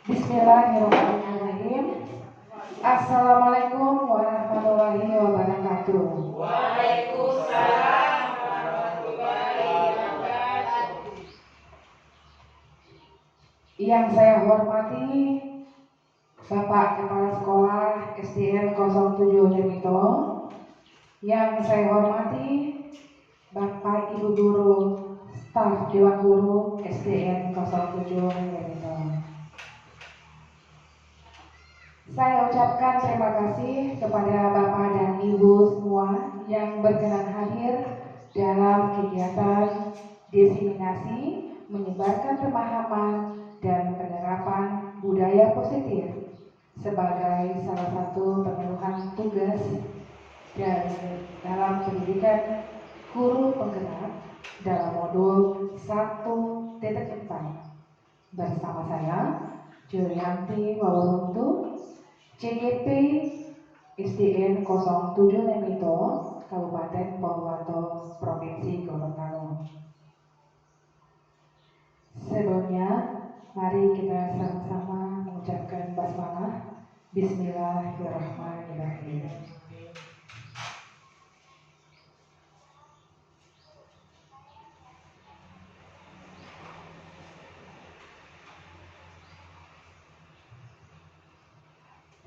Bismillahirrahmanirrahim. Assalamualaikum warahmatullahi wabarakatuh. Waalaikumsalam warahmatullahi wabarakatuh. Yang saya hormati Bapak Kepala Sekolah SDN 07 Jemito. Yang saya hormati Bapak Ibu Guru Staf Dewan Guru SDN 07 Jemito. Saya ucapkan terima kasih kepada Bapak dan Ibu semua yang berkenan hadir dalam kegiatan diseminasi menyebarkan pemahaman dan penerapan budaya positif sebagai salah satu pemenuhan tugas dalam pendidikan guru penggerak dalam modul 1.4 bersama saya Julianti Waworuntu, CGP SDN 07 Lemito, Kabupaten Purwokerto, Provinsi Gorontalo. Sebelumnya, mari kita sama-sama mengucapkan basmalah. Bismillahirrahmanirrahim.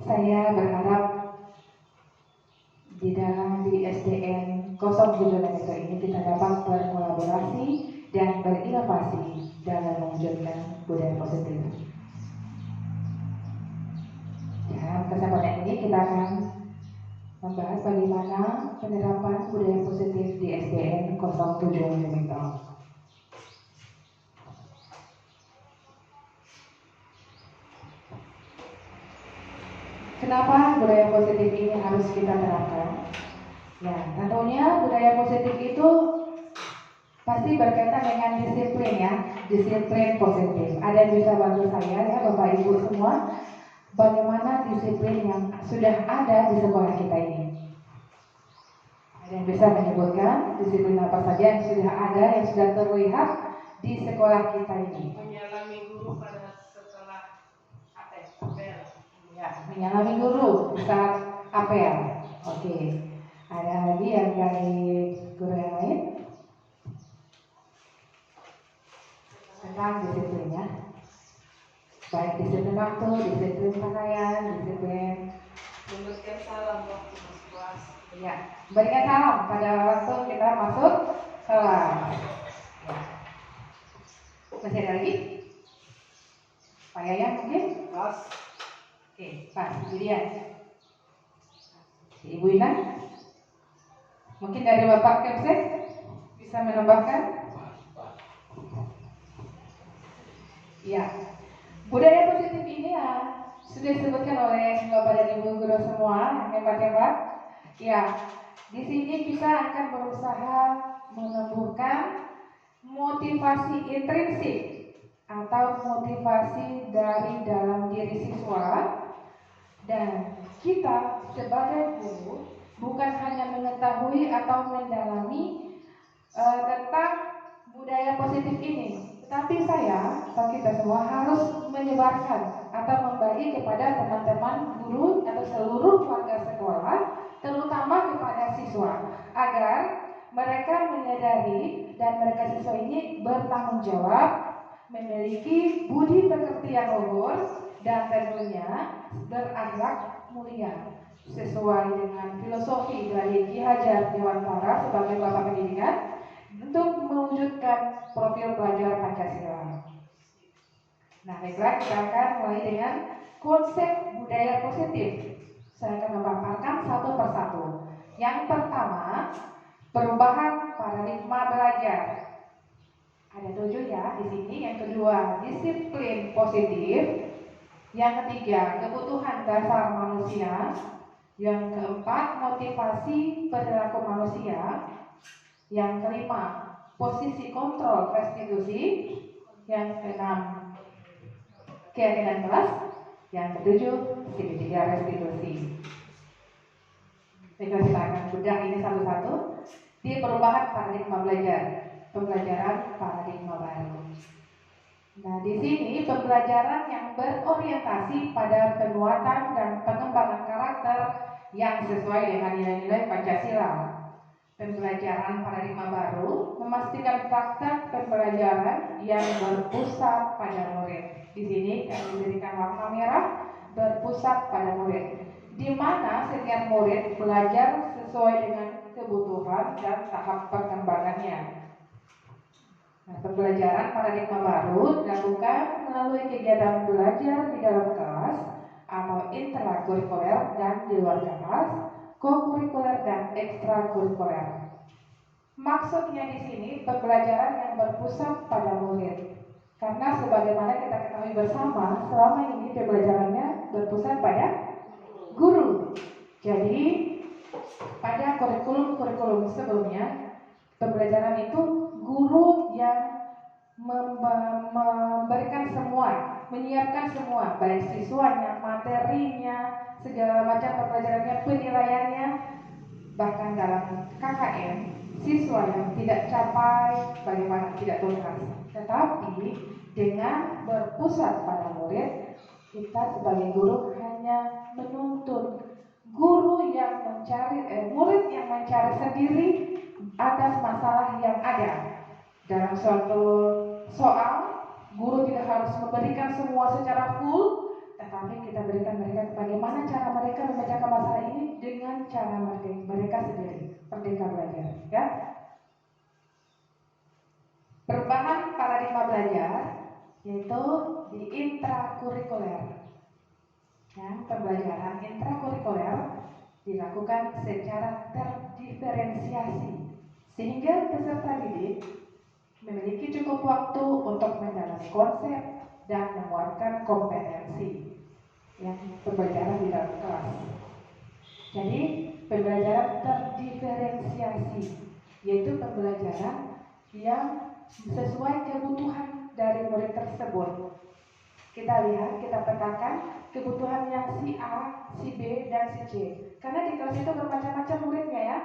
Saya berharap di SDN 07 Lemito ini kita dapat berkolaborasi dan berinovasi dalam mewujudkan budaya positif. Dalam kesempatan ini kita akan membahas bagaimana penerapan budaya positif di SDN 07 Lemito. Kenapa budaya positif ini harus kita terapkan? Ya, tentunya budaya positif itu pasti berkaitan dengan disiplin ya, disiplin positif. Ada yang bisa bantu saya ya Bapak Ibu semua, bagaimana disiplin yang sudah ada di sekolah kita ini? Ada yang bisa menyebutkan disiplin apa saja yang sudah ada, yang sudah terlihat di sekolah kita ini? Menyalami guru pada setelah apel. Ya, menyalami guru saat apel. Oke. Ada lagi yang dari guru yang lain? Tentang disiplin ya. Baik disiplin waktu, disiplin pakaian, disiplin Memberikan salam waktu masuk kelas. ya, berikan salam pada waktu kita masuk kelas. Ya. Masih ada lagi? Pak Yaya mungkin? Kelas. Oke, Pak, itu dia. Ibu Ina? Mungkin dari Bapak Kemsek bisa menambahkan? Ya, budaya positif ini ya sudah disebutkan oleh Bapak dan Ibu guru semua, hebat-hebat. Ya, di sini kita akan berusaha menumbuhkan motivasi intrinsik atau motivasi dari dalam diri siswa, dan kita sebagai guru bukan hanya mengetahui atau mendalami tentang budaya positif ini, tetapi kita semua harus menyebarkan atau membagi kepada teman-teman guru atau seluruh warga sekolah, terutama kepada siswa, agar mereka menyadari dan mereka siswa ini bertanggung jawab, memiliki budi pekerti yang luhur, dan tentunya berakhlak mulia sesuai dengan filosofi dari Ki Hajar Dewantara sebagai Bapak Pendidikan untuk mewujudkan profil pelajar Pancasila. Nah, baiklah, kita akan mulai dengan konsep budaya positif. Saya akan memaparkan satu persatu. Yang pertama, perubahan paradigma belajar. Ada 7 ya di sini. Yang kedua, disiplin positif. Yang ketiga, kebutuhan dasar manusia. Yang keempat, motivasi perilaku manusia. Yang kelima, posisi kontrol restitusi. Yang keenam, keyakinan kelas. Yang ketujuh, segitiga restitusi. Kita akan bedah ini satu-satu di perubahan paradigma belajar, pembelajaran paradigma baru. Nah, di sini pembelajaran yang berorientasi pada penguatan dan pengembangan karakter yang sesuai dengan nilai-nilai Pancasila. Pembelajaran paradigma baru memastikan praktek pembelajaran yang berpusat pada murid. Di sini yang diberikan warna merah, berpusat pada murid, di mana setiap murid belajar sesuai dengan kebutuhan dan tahap perkembangannya. Nah, pembelajaran paradigma baru dilakukan melalui kegiatan belajar di dalam kelas atau intrakurikuler dan di luar kelas, kokurikuler dan ekstrakurikuler. Maksudnya di sini pembelajaran yang berpusat pada murid. Karena sebagaimana kita ketahui bersama, selama ini pembelajarannya berpusat pada guru. Jadi pada kurikulum sebelumnya, pembelajaran itu guru yang memberikan semua, menyiapkan semua, baik siswanya, materinya, segala macam pembelajarannya, penilaiannya, bahkan dalam KKN, siswa yang tidak capai bagaimana tidak tuntas. Tetapi dengan berpusat pada murid, kita sebagai guru hanya menuntun guru yang murid yang mencari sendiri atas masalah yang ada. Dalam suatu soal, guru tidak harus memberikan semua secara full, tetapi kita berikan mereka bagaimana cara mereka memecahkan masalah ini dengan cara mereka sendiri. Merdeka belajar, ya. Perubahan paradigma belajar yaitu di intrakurikuler. Ya, pembelajaran intrakurikuler dilakukan secara terdiferensiasi sehingga peserta didik memiliki cukup waktu untuk mendalami konsep dan menguatkan kompetensi yang pembelajaran di dalam kelas. Jadi pembelajaran terdiferensiasi yaitu pembelajaran yang sesuai kebutuhan dari murid tersebut. Kita lihat, kita petakan kebutuhan yang si A, si B, dan si C. Karena di kelas itu bermacam-macam muridnya ya.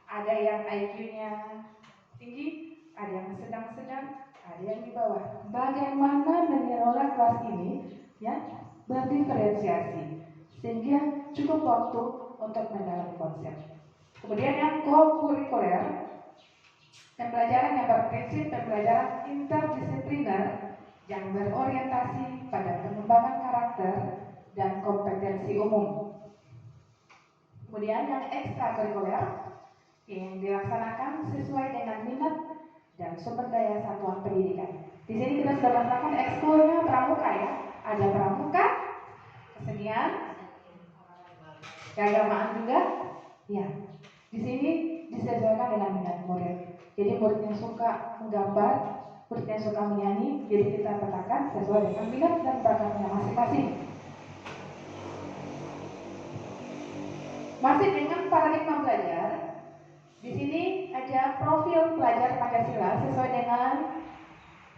Ada yang IQ-nya tinggi, ada yang sedang-sedang, ada yang di bawah. Bagaimana mengelola kelas ini ya berdiferensiasi sehingga cukup waktu untuk mendalami konsep. Kemudian yang kokurikuler, pembelajaran yang berprinsip pembelajaran interdisipliner yang berorientasi pada pengembangan karakter dan kompetensi umum. Kemudian yang ekstrakurikuler yang dilaksanakan sesuai dengan minat dan sumber daya satuan pendidikan. Di sini kita sudah merasakan ekskulnya pramuka ya. Ada pramuka, kesenian, keagamaan juga. Ya, di sini disesuaikan dengan minat murid. Jadi murid yang suka menggambar, murid yang suka menyanyi, jadi kita petakan sesuai dengan minat dan bakatnya masing-masing. Masih dengan paradigma belajar, di sini ada profil pelajar Pancasila sesuai dengan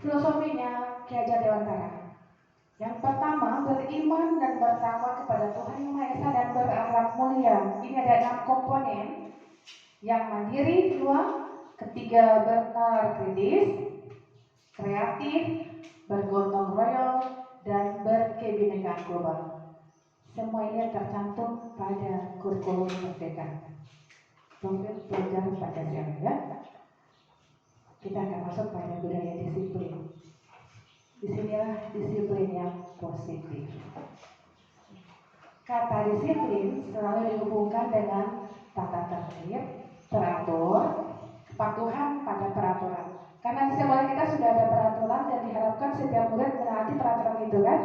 filosofinya Ki Hajar Dewantara. Yang pertama, beriman dan bertakwa kepada Tuhan Yang Maha Esa dan berakhlak mulia. Ini ada 6 komponen. Yang mandiri 2, ketiga bernalar kritis, kreatif, bergotong royong, dan berkebinekaan global. Semua ini tercantum pada kurikulum Merdeka. Profil pelajar Pancasila ya. Kita akan masuk pada budaya disiplin. Disinilah disiplin yang positif. Kata disiplin selalu dihubungkan dengan tata tertib, teratur, kepatuhan pada peraturan. Karena sekolah kita sudah ada peraturan dan diharapkan setiap murid menaati peraturan itu kan?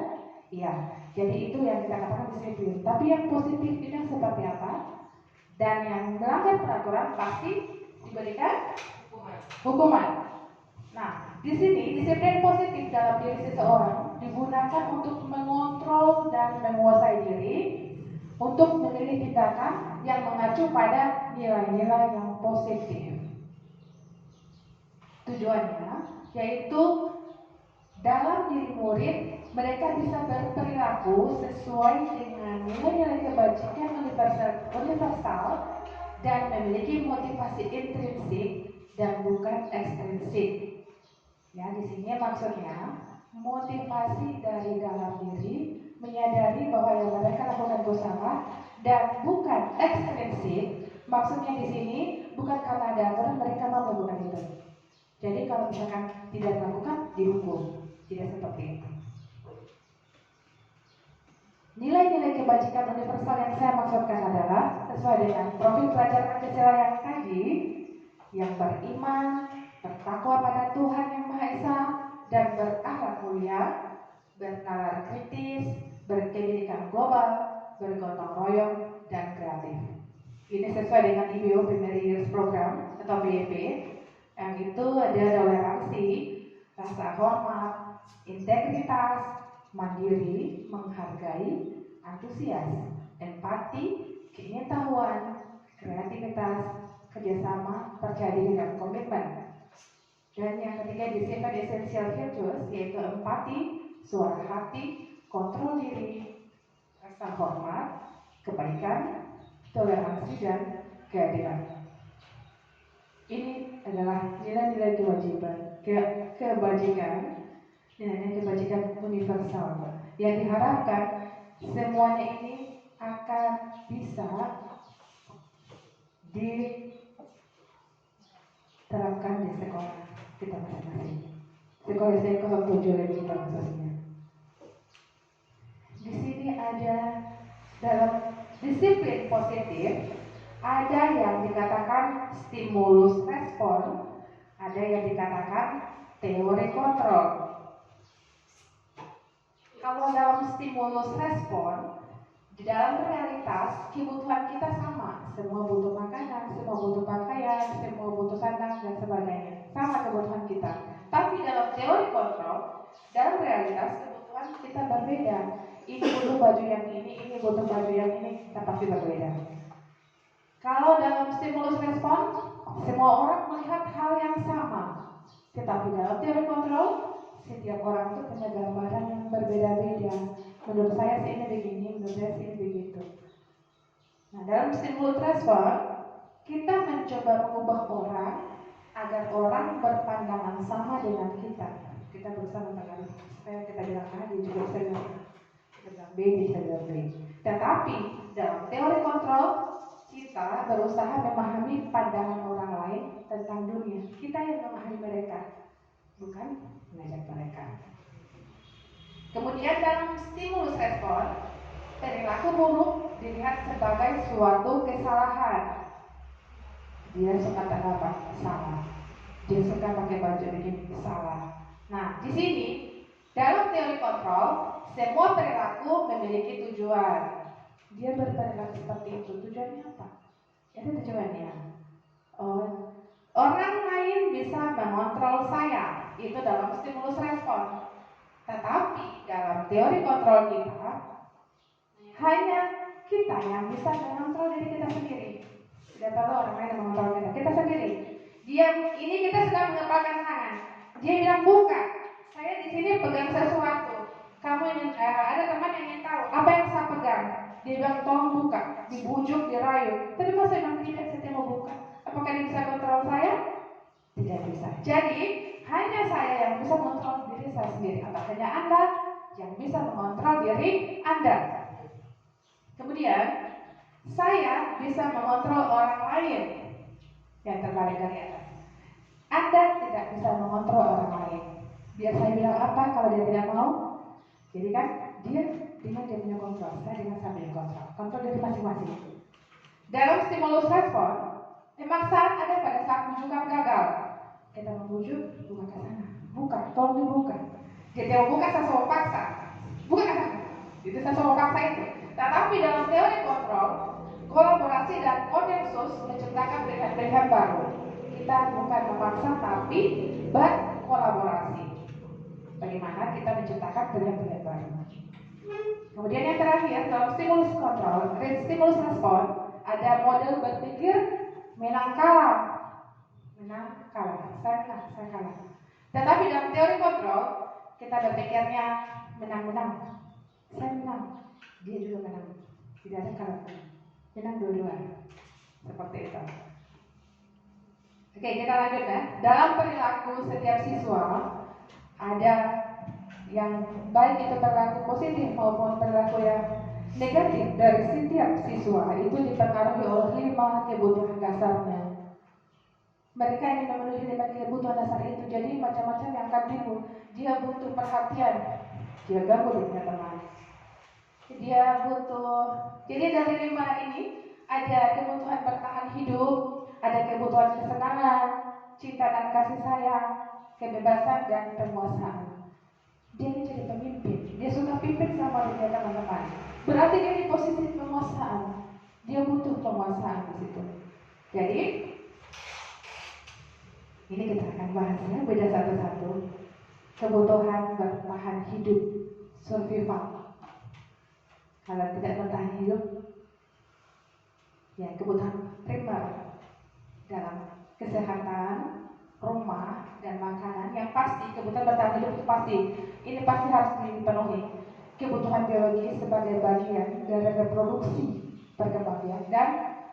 Iya. Jadi itu yang kita katakan disiplin. Tapi yang positifnya seperti apa? Dan yang melanggar peraturan pasti diberikan hukuman. Nah, di sini disiplin positif dalam diri seseorang digunakan untuk mengontrol dan menguasai diri untuk memilih tindakan yang mengacu pada nilai-nilai yang positif. Tujuannya yaitu dalam diri murid mereka bisa berperilaku sesuai dengan nilai-nilai kebajikan universal dan memiliki motivasi intrinsik dan bukan ekstrinsik. Ya, di sini maksudnya motivasi dari dalam diri, menyadari bahwa yang mereka lakukan itu salah dan bukan ekstrinsik. Maksudnya di sini bukan karena ada aturan mereka mau melakukan itu. Jadi kalau misalkan tidak dilakukan, dihukum. Tidak seperti itu. Nilai-nilai kebajikan universal yang saya maksudkan adalah sesuai dengan profil pelajar Pancasila yang tadi, yang beriman, bertakwa pada Tuhan Yang Maha Esa, dan berakhlak mulia, bernalar kritis, berpendidikan global, bergotong royong, dan kreatif. Ini sesuai dengan IBO Primary Years Program atau PYP, yang itu ada toleransi, rasa hormat, integritas, mandiri, menghargai, antusias, empati, pengetahuan, kreativitas, kerjasama, percaya diri, dan komitmen. Dan yang ketiga di sifat essential virtues yaitu empati, suara hati, kontrol diri, rasa hormat, kebaikan, toleransi, dan keadilan. Ini adalah nilai-nilai kebajikan, nilai-nilai kebajikan universal yang diharapkan semuanya ini akan bisa diterapkan di sekolah kita masing-masing. Sekolah saya 07 lebih kita khususnya. Di sini ada dalam disiplin positif, ada yang dikatakan stimulus respon, ada yang dikatakan teori kontrol. Kalau dalam stimulus respon, di dalam realitas kebutuhan kita sama, semua butuh makanan, semua butuh pakaian, semua butuh sandang dan sebagainya, sama kebutuhan kita. Tapi dalam teori kontrol, dalam realitas kebutuhan kita berbeda. Ini butuh baju yang ini butuh baju yang ini, kita pasti berbeda. Kalau dalam stimulus respon, semua orang melihat hal yang sama. Tetapi dalam teori kontrol, setiap orang itu punya gambaran yang berbeda-beda. Menurut saya sih ini begini, menurut saya sih ini begitu. Nah, dalam stimulus respon, kita mencoba mengubah orang agar orang berpandangan sama dengan kita. Kita berusaha mempengaruhi supaya kita bilang A, dia juga bisa bilang B, bisa bilang B. Tetapi dalam teori kontrol, kita berusaha memahami pandangan orang lain tentang dunia. Kita yang memahami mereka, bukan mengajak mereka. Kemudian dalam stimulus respon, perilaku buruk dilihat sebagai suatu kesalahan. Dia suka terdapat salah. Dia suka pakai baju begini, salah. Nah, di sini dalam teori kontrol, semua perilaku memiliki tujuan. Dia berperilaku seperti itu. Tujuannya apa? Itu tujuannya. Orang lain bisa mengontrol saya. Itu dalam stimulus respon. Tetapi dalam teori kontrol kita, hanya kita yang bisa mengontrol diri kita sendiri. Tidak perlu orang lain yang mengontrol kita. Kita sendiri. Ini kita sedang mengepalkan tangan. Dia bilang buka. Saya di sini pegang sesuatu. Kamu ingin ada teman yang ingin tahu apa yang saya pegang. Dia bilang tolong buka. Dibujuk, dirayu. Tapi kalau saya bilang tidak, saya mau buka. Apakah dia bisa kontrol saya? Tidak bisa. Jadi hanya saya yang bisa mengontrol diri saya sendiri. Atau hanya Anda yang bisa mengontrol diri Anda. Kemudian saya bisa mengontrol orang lain. Yang terbalik dari atas. Anda tidak bisa mengontrol orang lain. Biar saya bilang apa kalau dia tidak mau. Jadi kan dia dengan dia punya kontrol, saya dengan saya punya kontrol. Kontrol dari masing-masing. Dalam stimulus respon, pemaksaan ada pada saat bujukan gagal. Kita membujuk, buka ke sana. Buka, tolong dibuka. Kita mau buka, saya suruh paksa. Buka ke sana. Itu saya suruh paksa itu. Tetapi dalam teori kontrol, kolaborasi dan konsensus menciptakan pilihan-pilihan baru. Kita bukan memaksa, tapi berkolaborasi. Bagaimana kita menciptakan pilihan-pilihan baru. Kemudian yang terakhir, dalam stimulus kontrol, stimulus respon, ada model berpikir menang kalah. Menang kalah, saya menang, saya kalah. Tetapi dalam teori kontrol, kita berpikirnya menang-menang. Saya menang, dia juga menang. Tidak ada kalah. Menang dua-dua. Seperti itu. Oke, kita lanjut ya. Dalam perilaku setiap siswa ada yang baik itu perilaku positif maupun perilaku yang negatif dari setiap siswa itu dipengaruhi oleh 5 kebutuhan dasarnya. Mereka ingin memenuhi 5 kebutuhan dasar itu, jadi macam-macam yang akan timbul. Dia butuh perhatian, dia ganggu dengan teman. Dia butuh, jadi dari 5 ini ada kebutuhan bertahan hidup, ada kebutuhan kesenangan, cinta dan kasih sayang, kebebasan dan penguasaan. Dia ini jadi pemimpin, dia suka pimpin sama dia teman-teman. Berarti dia di posisi penguasaan, dia butuh penguasaan di situ. Jadi ini kita akan bahas ya, beda satu-satu. Kebutuhan bertahan hidup, survival. Kalau tidak bertahan hidup, ya kebutuhan primer dalam kesehatan, rumah, dan makanan yang pasti kebutuhan bertahan hidup itu pasti. Ini pasti harus dipenuhi. Kebutuhan biologis sebagai bagian dari reproduksi perkembangbiakan dan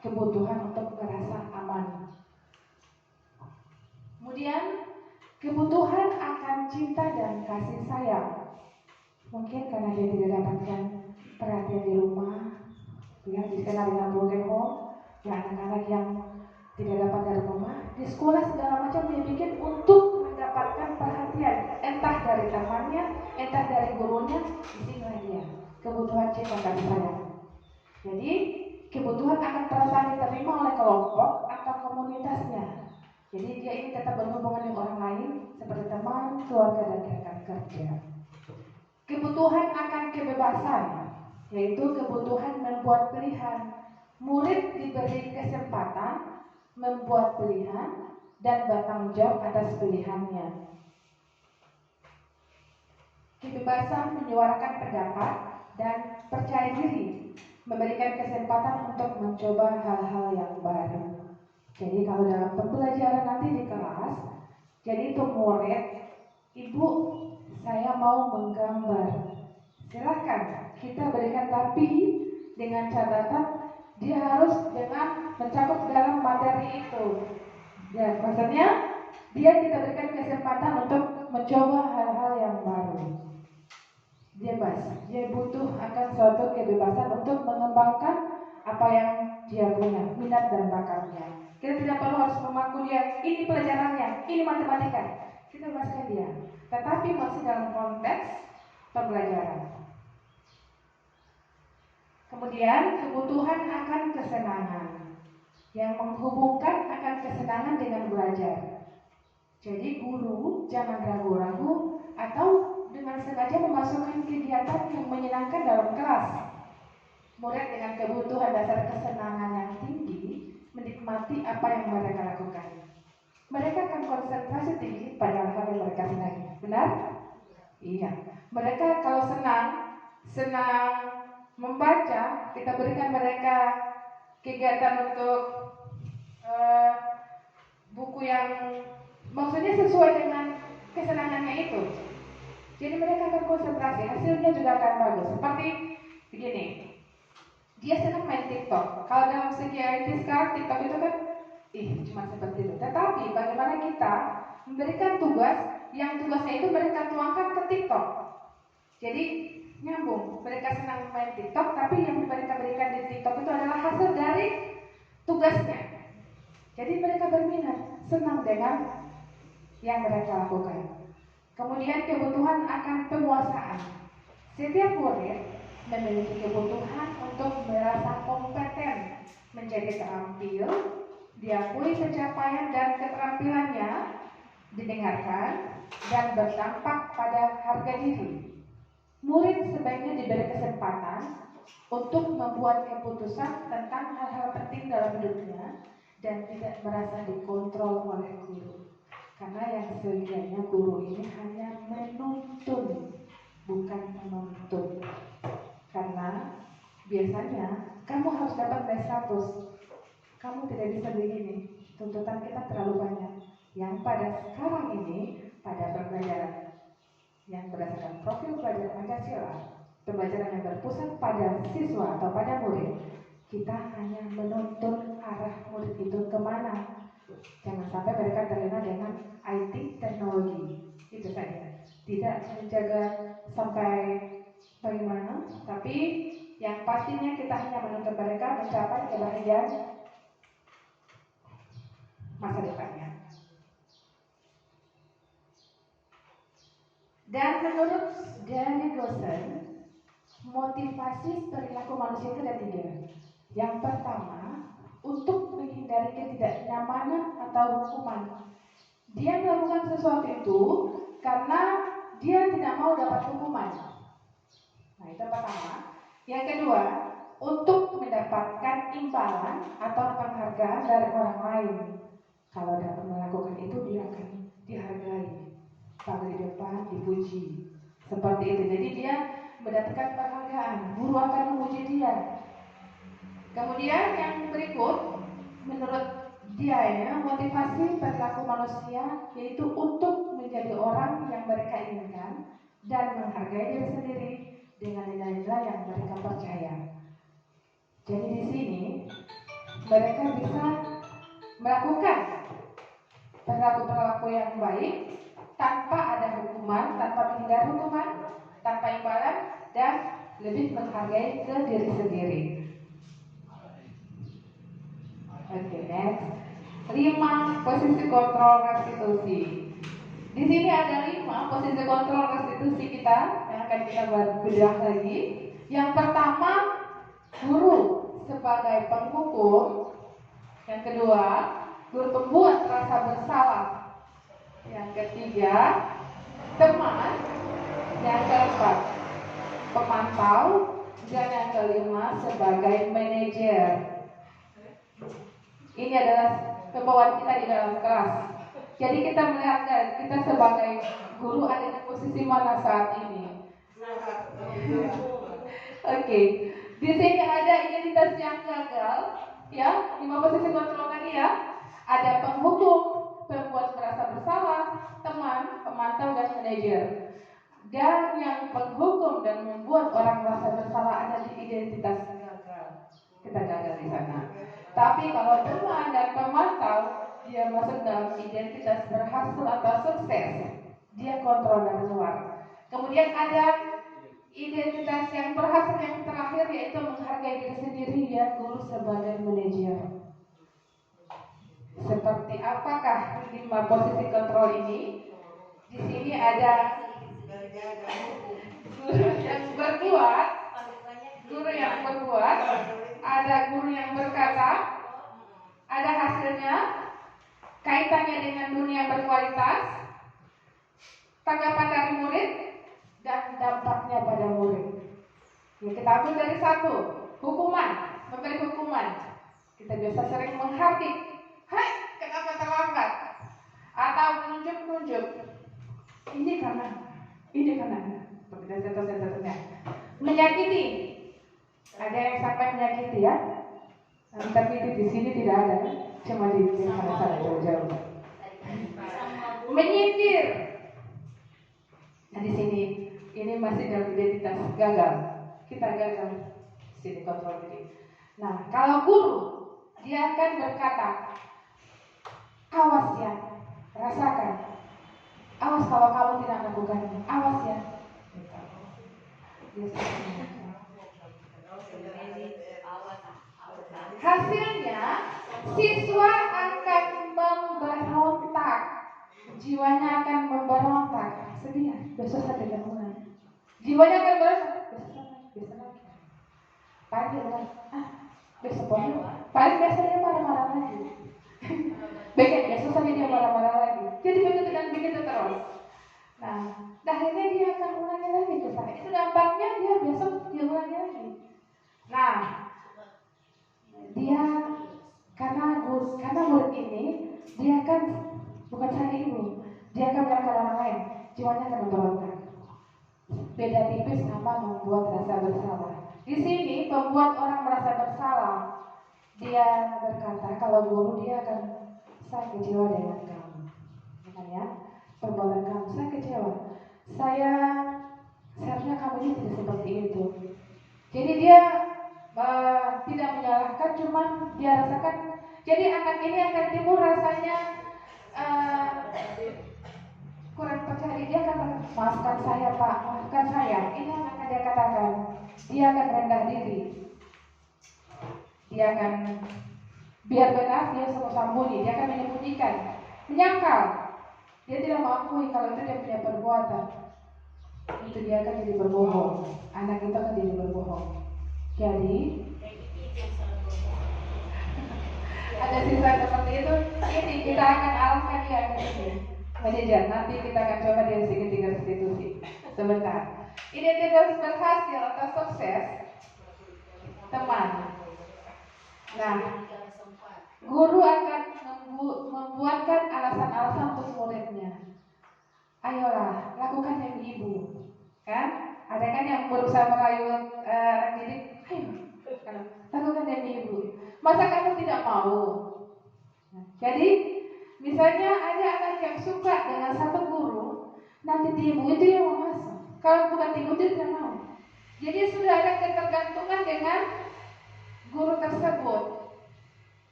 kebutuhan untuk merasa aman. Kemudian kebutuhan akan cinta dan kasih sayang. Mungkin karena dia tidak dapatkan perhatian di rumah, ya dikenal dengan broken home, ya anak-anak yang tidak dapat dari rumah, di sekolah segala macam dia bikin untuk mendapatkan perhatian, entah dari temannya, entah dari gurunya. Disinilah dia kebutuhan cinta kasih sayang. Jadi kebutuhan akan perasaan diterima oleh kelompok atau komunitasnya. Jadi dia ini tetap berhubungan dengan orang lain seperti teman, keluarga, dan rekan kerja. Kebutuhan akan kebebasan, yaitu kebutuhan membuat pilihan. Murid diberi kesempatan membuat pilihan dan bertanggung jawab atas pilihannya. Kebebasan menyuarakan pendapat dan percaya diri, memberikan kesempatan untuk mencoba hal-hal yang baru. Jadi kalau dalam pembelajaran nanti di kelas, jadi itu murid, ibu saya mau menggambar, silakan kita berikan, tapi dengan catatan dia harus dengan mencakup dalam materi itu. Ya, maksudnya dia kita berikan kesempatan untuk mencoba hal-hal yang baru. Bebas, dia butuh akan suatu kebebasan untuk mengembangkan apa yang dia punya, minat dan bakatnya. Kita tidak perlu harus memaku dia, ini pelajarannya, ini matematika. Kita bebaskan dia, tetapi masih dalam konteks pembelajaran. Kemudian kebutuhan akan kesenangan, yang menghubungkan akan kesenangan dengan belajar. Jadi guru jangan ragu-ragu atau dengan sengaja memasukkan kegiatan yang menyenangkan dalam kelas. Murid dengan kebutuhan dasar kesenangan yang tinggi menikmati apa yang mereka lakukan. Mereka akan konsentrasi tinggi pada hal yang mereka senangi. Benar? Iya. Mereka kalau senang membaca, kita berikan mereka kegiatan untuk buku yang maksudnya sesuai dengan kesenangannya itu. Jadi mereka akan konsentrasi, hasilnya juga akan bagus. Seperti begini, dia senang main TikTok. Kalau dalam segi IT sekarang TikTok itu kan cuma seperti itu. Tetapi bagaimana kita memberikan tugas yang tugasnya itu mereka tuangkan ke TikTok. Jadi nyambung, mereka senang main TikTok, tapi yang mereka berikan di TikTok itu adalah hasil dari tugasnya. Jadi mereka berminat, senang dengan yang mereka lakukan. Kemudian kebutuhan akan penguasaan. Setiap murid memiliki kebutuhan untuk merasa kompeten, menjadi terampil, diakui pencapaian dan keterampilannya, didengarkan, dan berdampak pada harga diri. Murid sebaiknya diberi kesempatan untuk membuat keputusan tentang hal-hal penting dalam hidupnya dan tidak merasa dikontrol oleh guru. Karena yang sejatinya guru ini hanya menuntun, bukan menuntut. Karena biasanya kamu harus dapat nilai 100, kamu tidak bisa begini, tuntutan kita terlalu banyak. Yang pada sekarang ini, pada pembelajaran yang berdasarkan profil pelajar Pancasila, pembelajaran yang berpusat pada siswa atau pada murid, kita hanya menuntun arah murid itu kemana. Jangan sampai mereka terlena dengan IT teknologi. Itu saja. tidak menjaga sampai bagaimana, tapi yang pastinya kita hanya menuntut mereka mencapai kebahagiaan masa depannya. Dan menurut Danny Gosen, motivasi perilaku manusia itu ada 3. Yang pertama, untuk menghindari ketidaknyamanan atau hukuman. Dia melakukan sesuatu itu karena dia tidak mau dapat hukuman. Nah, itu pertama. Yang kedua, untuk mendapatkan imbalan atau penghargaan dari orang lain. Kalau dapat melakukan itu, dia akan dihargai, panggung di depan, dipuji. Seperti itu. Jadi dia mendapatkan penghargaan. Guru akan memuji dia. Kemudian yang berikut, menurut dia ya, motivasi perilaku manusia yaitu untuk menjadi orang yang mereka inginkan dan menghargai diri sendiri dengan nilai-nilai yang mereka percaya. Jadi di sini mereka bisa melakukan perilaku-perilaku yang baik tanpa ada hukuman, tanpa menghindari hukuman, tanpa imbalan, dan lebih menghargai ke diri sendiri. Oke, next. 5 posisi kontrol restitusi. Di sini ada 5 posisi kontrol restitusi kita yang akan kita bedah lagi. Yang pertama, guru sebagai penghukum. Yang kedua, guru pembuat rasa bersalah. Yang ketiga, teman. Yang keempat, pemantau. Dan yang kelima, sebagai manajer. Ini adalah pembawaan kita di dalam kelas. Jadi kita melihat kita sebagai guru ada di posisi mana saat ini. Oke. Di sini ada identitas yang gagal, ya, 5 posisi kontrol tadi ya. Ada penghukum, pembuat merasa bersalah, teman, pemantau, dan manajer. Dan yang penghukum dan membuat orang merasa bersalah ada di identitas gagal. Kita gagal di sana. Tapi kalau teman dan pemantau, dia masuk dalam identitas berhasil atau sukses. Dia kontrol dari luar. Kemudian ada identitas yang berhasil yang terakhir, yaitu menghargai diri sendiri, ya, guru sebagai manajer. Seperti apakah 5 posisi kontrol ini? Di sini ada guru yang berbuat, ada guru yang berkata, ada hasilnya, kaitannya dengan dunia berkualitas, tanggapan dari murid, dan dampaknya pada murid. Ya, kita ambil dari 1, hukuman, memberi hukuman. Kita biasa sering menghardik, hai, kenapa terlambat? Atau menunjuk-nunjuk. Ini karena, seterusnya. Menyakiti. Ada yang sampai menyakiti, ya. Tapi di sini tidak ada, cuma di sana jauh-jauh. Menyindir. Nah, di sini ini masih dalam identitas gagal. Kita gagal di sini kontrol diri. Nah, kalau guru, dia akan berkata, awas ya, rasakan. Awas kalau kamu tidak melakukannya. Awas ya. Hasilnya, siswa akan memberontak. Jiwanya akan memberontak. Sedih ya, besok saya tidak ulang. Jiwanya akan memberontak. Besok lagi. Pagi lagi. Besok lagi. Paling biasanya marah-marah lagi. Besok saja dia marah-marah lagi. Jadi begitu dan begitu terus. Nah, akhirnya dia akan ulangi lagi ke saya. Itu dampaknya dia besok dia ulangi lagi. Nah, dia karena murid ini dia kan bukan saya ibu, dia akan menyalahkan orang lain, jiwanya akan memberontak. Beda tipis sama membuat rasa bersalah. Di sini membuat orang merasa bersalah. Dia berkata kalau guru dia akan, saya kecewa dengan kamu, ya, perbuatan kamu, saya kecewa. Seharusnya kamu ini tidak seperti itu. Jadi dia tidak menyalahkan, cuman dia rasakan. Jadi anak ini akan timbul rasanya kurang percaya diri, dia akan berkata, maafkan saya Pak, maafkan saya. Ini yang akan dia katakan. Dia akan rendah diri. Dia akan biar benar, dia sembunyi, dia akan menyembunyikan, menyangkal. Dia tidak mengakui kalau itu dia punya perbuatan. Itu dia akan jadi berbohong. Anak kita akan jadi berbohong. Jadi ada sisa seperti itu. Ini kita akan arahkan dia ke sini. Manajer, nanti kita akan coba dari segitiga restitusi. Sebentar. Identitas berhasil atau sukses teman. Nah, guru akan membuatkan alasan-alasan untuk muridnya. Ayolah, lakukan yang ibu. Kan? Ada kan yang berusaha merayu anak didik, ayo, lakukan yang ibu. Masa kamu tidak mau? Jadi, misalnya ada anak yang suka dengan satu guru, nanti ibu itu yang memasang. Kalau bukan ibu dia tidak mau. Jadi sudah ada ketergantungan dengan guru tersebut.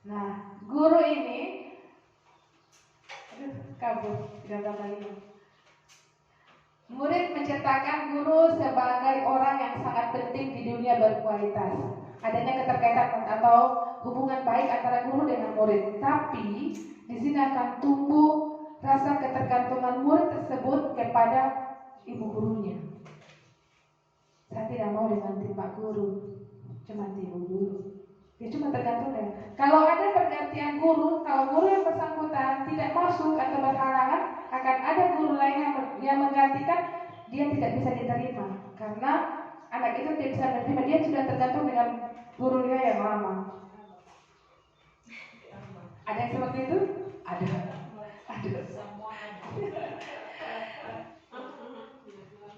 Nah, guru ini kabur, tidak tahu lagi. Murid mencetakkan guru sebagai orang yang sangat penting di dunia berkualitas. Adanya keterkaitan atau hubungan baik antara guru dengan murid. Tapi di sini akan tumbuh rasa ketergantungan murid tersebut kepada ibu gurunya. Saya tidak mau dengan Pak Guru, cuma ibu guru. Dia cuma tergantung ya. Kalau ada pergantian guru, kalau guru yang bersangkutan tidak masuk atau berhalangan, akan ada guru lain yang menggantikan, dia tidak bisa diterima karena anak itu tidak bisa menerima, dia sudah tergantung dengan gurunya yang lama. Ada yang seperti itu? Ada.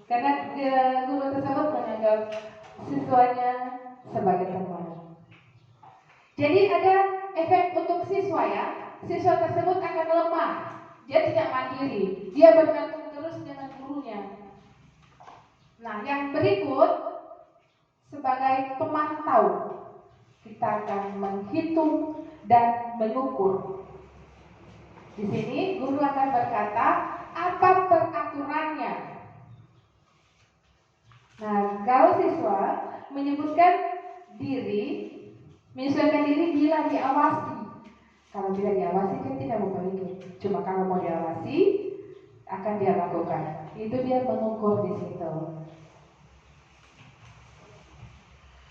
Karena guru tersebut menganggap siswanya sebagai teman. Jadi ada efek untuk siswa ya. Siswa tersebut akan lemah. Dia tidak mandiri. Dia bergantung terus dengan gurunya. Nah, yang berikut sebagai pemantau, kita akan menghitung dan mengukur. Di sini guru akan berkata apa peraturannya. Nah, kalau siswa menyebutkan diri, menyesuaikan diri bila diawasi. Kalau tidak diawasi dia tidak mau ikut. Cuma kalau mau diawasi akan dia lakukan. Itu dia mengukur di situ.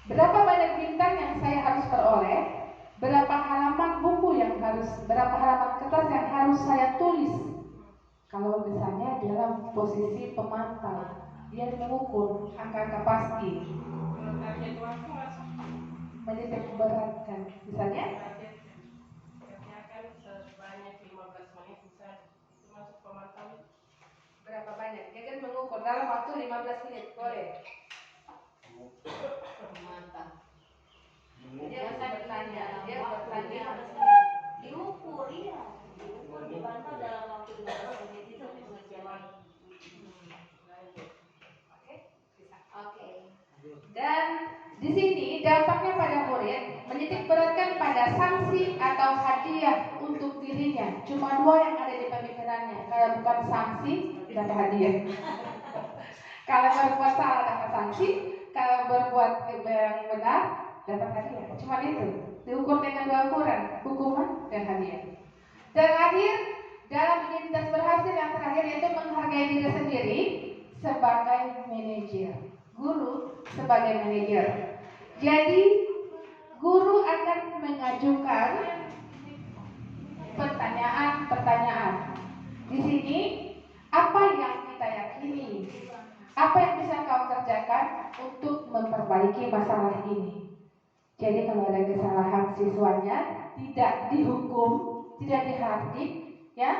Berapa banyak bintang yang saya harus peroleh? Berapa halaman buku yang berapa halaman kertas yang harus saya tulis? Kalau misalnya dalam posisi pemantau, dia mengukur angka pasti. target waktu masuk. Menitik beratkan. Misalnya? Kerjakan sebanyak 15 menit bisa itu masuk pemantau. Berapa banyak? Dia kan mengukur dalam waktu 15 menit, boleh? Mantap. Dia bertanya Diukur ya, diukur dipantau dalam waktu 15 menit itu pengerjaan. Oke. Dan di sini dampaknya pada murid menitik beratkan pada sanksi atau hadiah untuk dirinya. Cuma dua yang ada di pemikirannya. Kalau bukan sanksi, tidak hadiah. Kalau berbuat salah dapat sanksi, kalau berbuat yang benar dapat hadiah. Cuma itu. Diukur dengan dua ukuran, hukuman dan hadiah. Terakhir, dalam identitas berhasil yang terakhir yaitu menghargai diri sendiri sebagai manajer. Guru sebagai manajer. Jadi guru akan mengajukan pertanyaan-pertanyaan. Di sini apa yang kita yakini? Apa yang bisa kau kerjakan untuk memperbaiki masalah ini? Jadi kalau ada kesalahan siswanya tidak dihukum, tidak dihardik, ya,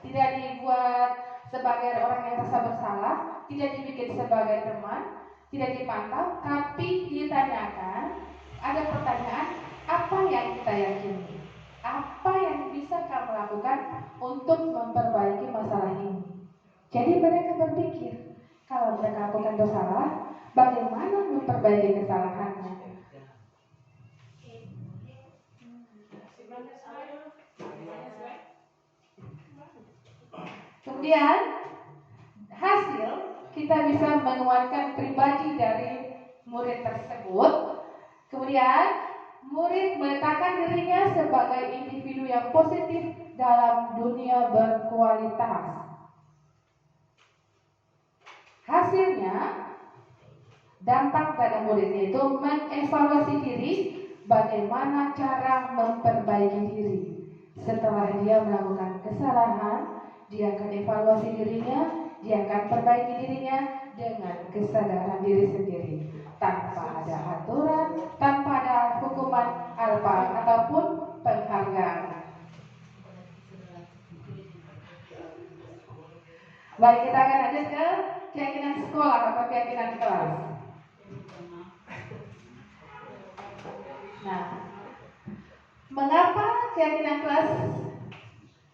tidak dibuat sebagai orang yang merasa bersalah, tidak dibikin sebagai teman, tidak dipantau, tapi ditanyakan, ada pertanyaan, apa yang kita yakini? Apa yang bisa kamu lakukan untuk memperbaiki masalah ini? Jadi mereka berpikir, kalau mereka lakukan bersalah, bagaimana memperbaiki kesalahannya? Kemudian hasil kita bisa menguatkan pribadi dari murid tersebut. Kemudian murid meletakkan dirinya sebagai individu yang positif dalam dunia berkualitas. Hasilnya, dampak pada muridnya itu mengevaluasi diri, bagaimana cara memperbaiki diri. Setelah dia melakukan kesalahan, dia akan evaluasi dirinya, dia akan perbaiki dirinya dengan kesadaran diri sendiri, tanpa ada aturan, tanpa ada hukuman ataupun penghargaan. Baik, kita akan lanjut ke keyakinan sekolah atau keyakinan kelas. Nah, mengapa keyakinan kelas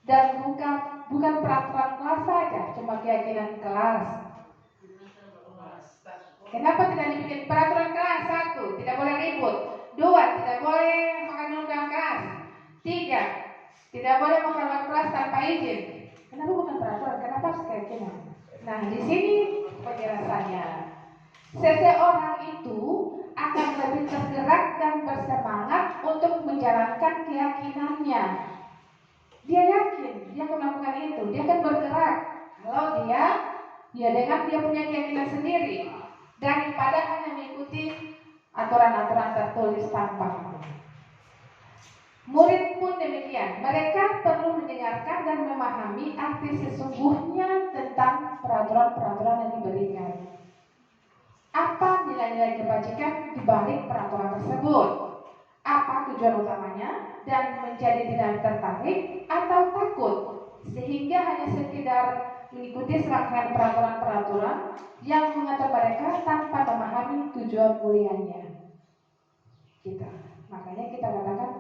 dan bukan peraturan kelas saja, cuma keyakinan kelas? Kenapa tidak dibikin peraturan kelas? 1, tidak boleh ribut. 2, tidak boleh makan minum dalam kelas. 3, tidak boleh makan kelas tanpa izin. Kenapa bukan peraturan? Kenapa keyakinan? Nah, di sini penjelasannya. Seseorang itu akan lebih tergerak dan bersemangat untuk menjalankan keyakinannya. Dia yakin dia akan melakukan itu, dia akan bergerak. Kalau dia dengan dia punya keyakinan sendiri, daripada hanya mengikuti aturan-aturan tertulis tanpa hukum. Murid pun demikian, mereka perlu mendengarkan dan memahami arti sesungguhnya tentang peraturan-peraturan yang diberikan. Apa nilai-nilai kebajikan di balik peraturan tersebut? Apa tujuan utamanya? Dan menjadi tidak tertarik atau takut, sehingga hanya sekedar mengikuti serangkaian peraturan-peraturan yang mengatur mereka tanpa memahami tujuan mulianya. Makanya kita katakan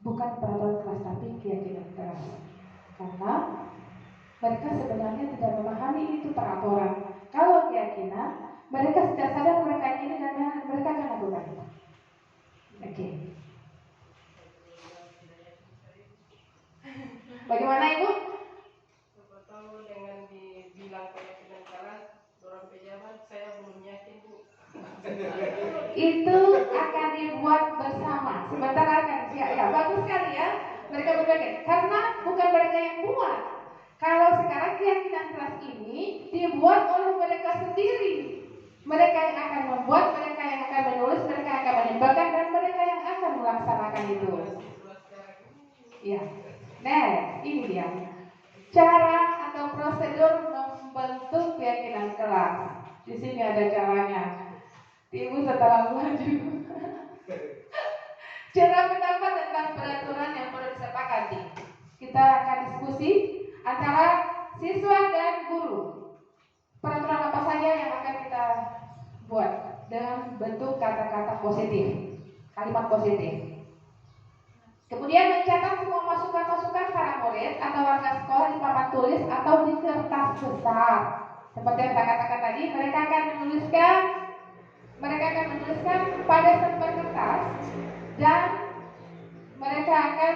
bukan peraturan kelas tapi keyakinan kelas, karena mereka sebenarnya tidak memahami itu peraturan. Kalau keyakinan, mereka sudah sadar mereka ini dan mereka akan lakukan. Oke. Bagaimana Ibu? Siapa tahu dengan dibilang keyakinan kelas, orang pejabat saya belum yakin Bu. Itu akan dibuat bersama. Sebentar akan ya bagus sekali ya. Mereka berbagi karena bukan mereka yang buat. Kalau sekarang keyakinan kelas ini dibuat oleh mereka sendiri. Mereka yang akan membuat, mereka yang akan menulis, mereka yang akan menyebarkan, dan mereka yang akan melaksanakan itu. Ya. Nah, ini dia cara atau prosedur membentuk keyakinan kelas. Di sini ada caranya. Ibu setelah maju. Cara pendapat tentang peraturan yang perlu disepakati. Kita akan diskusi antara siswa dan guru. Peraturan apa saja yang akan kita buat dengan bentuk kata-kata positif, kalimat positif. Kemudian mencatat semua masukan-masukan para murid atau warga sekolah di papan tulis atau di kertas besar. Seperti yang saya katakan tadi, mereka akan menuliskan pada selembar kertas dan mereka akan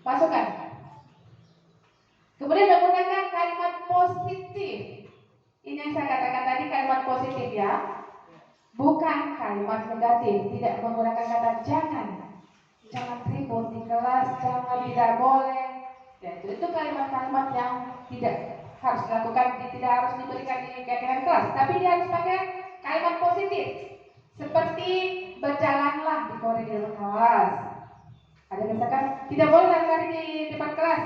masukkan. Kemudian menggunakan kalimat positif. Ini yang saya katakan tadi, kalimat positif ya, bukan kalimat negatif. Tidak menggunakan kata jangan ribut di kelas, tidak boleh. Ya, itu kalimat-kalimat yang tidak harus dilakukan, tidak harus diberikan di keyakinan kelas. Tapi dia harus pakai kalimat positif, seperti berjalanlah di koridor kelas. Ada misalkan tidak boleh lari di depan kelas,